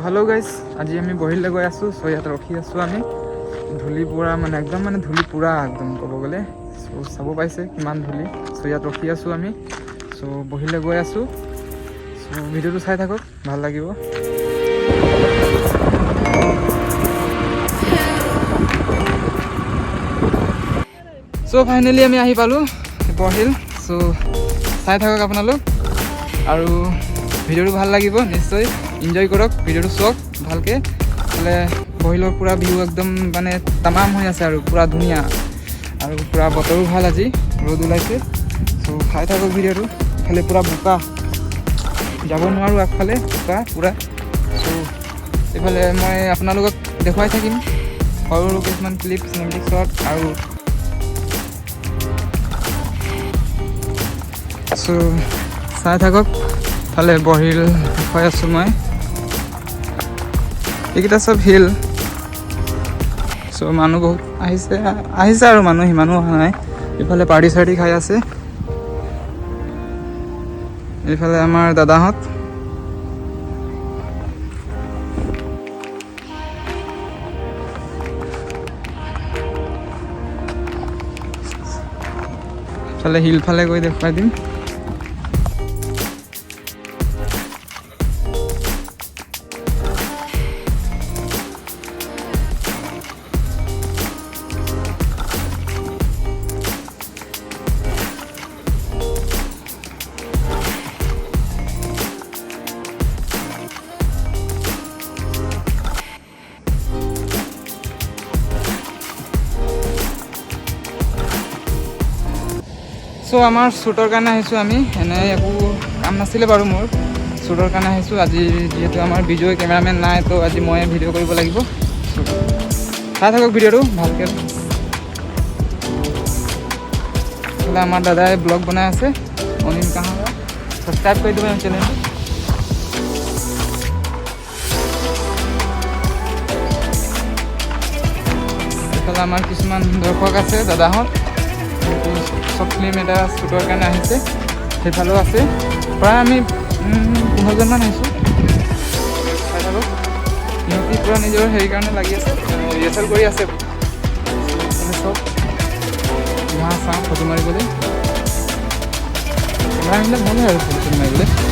hello guys আজি আমি বহিলে গৈ আছো সো ইয়াত ৰখি আছো আমি ধুলি পুৰা মানে একদম মানে ধুলি পুৰা একদম ক'ব গলে সো চাব পাইছে কিমান ধুলি সো ইয়াত ৰখি আছো আমি সো বহিলে গৈ আছো সো ভিডিওটো চাই থাকক ভাল লাগিব সো ফাইনালি আমি আহি পালো বহিল সো চাই থাকক আপোনালোক আৰু ভিডিওটো ভাল লাগিব নিশ্চয় এনজয় কৰক ভিডিওটো চাওক ভালকে তাহলে বহিলৰ পুৰা ভিউ একদম মানে तमाम হৈ আছে আৰু পুৰা ধুনিয়া আৰু পুৰা বতৰো ভাল আজি ৰ'দ ওলাইছে সো খাই থাকক ভিডিওটো খালি পুৰা বোকা যাব নোৱাৰো আগফালে বোকা পুৰা সো এফালে মই আপোনালোকক দেখুৱাই থাকিম সৰু কিছুমান ক্লিপ চিনেমেটিক শ্বট আৰু সো চাই থাকক তাহলে বহিল দেখুৱাই আছো মই এইকেইটা সব হিল সো মানুহ বহুত আহিছে আৰু মানুহ হিমানো অহা নাই এইফালে পাৰ্টি চাৰ্টি খাই আছে এইফালে আমাৰ দাদাহঁত ফালে হিল ফালে গৈ দেখুৱাই দিম সো আমাৰ শ্বুটৰ কাৰণে আহিছোঁ আমি এনে একো কাম নাছিলে বাৰু মোৰ শ্বুটৰ কাৰণে আহিছোঁ আজি যিহেতু আমাৰ বিজয় কেমেৰামেন নাই তো আজি মই ভিডিঅ' কৰিব লাগিব চাই থাকক ভিডিঅ'টো ভালকৈ আমাৰ দাদাই ব্লগ বনাই আছে অনিল কাহান ছাবস্ক্ৰাইব কৰি দিব চেনেলটো এইফালে আমাৰ কিছুমান দৰ্শক আছে দাদাহঁত সব ফিল্ম এটা শ্বুটৰ কাৰণে আহিছে সেইফালেও আছে প্ৰায় আমি 15জনমান আহিছোঁ চাই থাকক সিহঁতি পূৰা নিজৰ হেৰি কাৰণে লাগি আছে ৰিহাৰ্চেল কৰি আছে চব ঘাঁহ চাওঁ ফটো মাৰিবলৈ কেমেৰা আহিলে ভাল হয় আৰু ফটো মাৰিবলৈ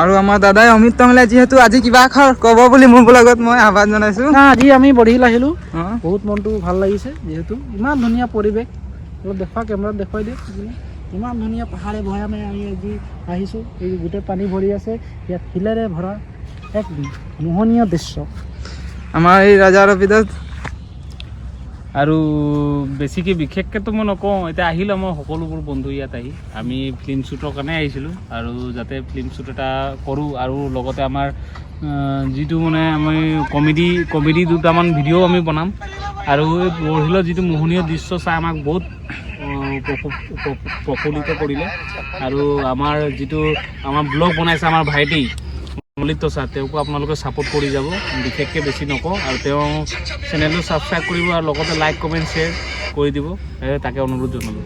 আৰু আমাৰ দাদাই অমিত তংলে যেহেতু আজি কিবা খাৰ ক'ব বুলি মোৰ ব্লগত মই আহ্বান জনাইছো না আজি আমি বঢ়িল আহিলো বহুত মনটো ভাল লাগিছে যেহেতু ইমান ধুনীয়া পৰিৱেশ অলপ দেখুৱা কেমেৰাত দেখুৱাই দিয়ক ইমান ধুনীয়া পাহাৰে ভৈয়ামে আমি আজি আহিছোঁ এই গোটেই পানী ভৰি আছে ইয়াত শিলেৰে ভৰা এক মোহনীয় দৃশ্য আমাৰ এই ৰাজাৰ অভিদত আৰু বেছিকৈ বিশেষকৈতো মই নকওঁ এতিয়া আহিলোঁ মই সকলোবোৰ বন্ধু ইয়াত আহি আমি ফিল্ম শ্বুটৰ কাৰণে আহিছিলোঁ আৰু যাতে ফিল্ম শ্বুট এটা কৰোঁ আৰু লগতে আমাৰ যিটো মানে আমি কমেডি দুটামান ভিডিঅ' আমি বনাম আৰু এই বৰশিলৰ যিটো মোহনীয় দৃশ্য চাই আমাক বহুত প্ৰফুল্লিত কৰিলে আৰু আমাৰ যিটো আমাৰ ব্লগ বনাইছে আমাৰ ভাইটি অমৃত ছাৰ তেওঁকো আপোনালোকে ছাপোৰ্ট কৰি যাব বিশেষকৈ বেছি নকওঁ আৰু তেওঁ চেনেলটো ছাবস্ক্ৰাইব কৰিব আৰু লগতে লাইক কমেণ্ট শ্বেয়াৰ কৰি দিব তাকে অনুৰোধ জনালোঁ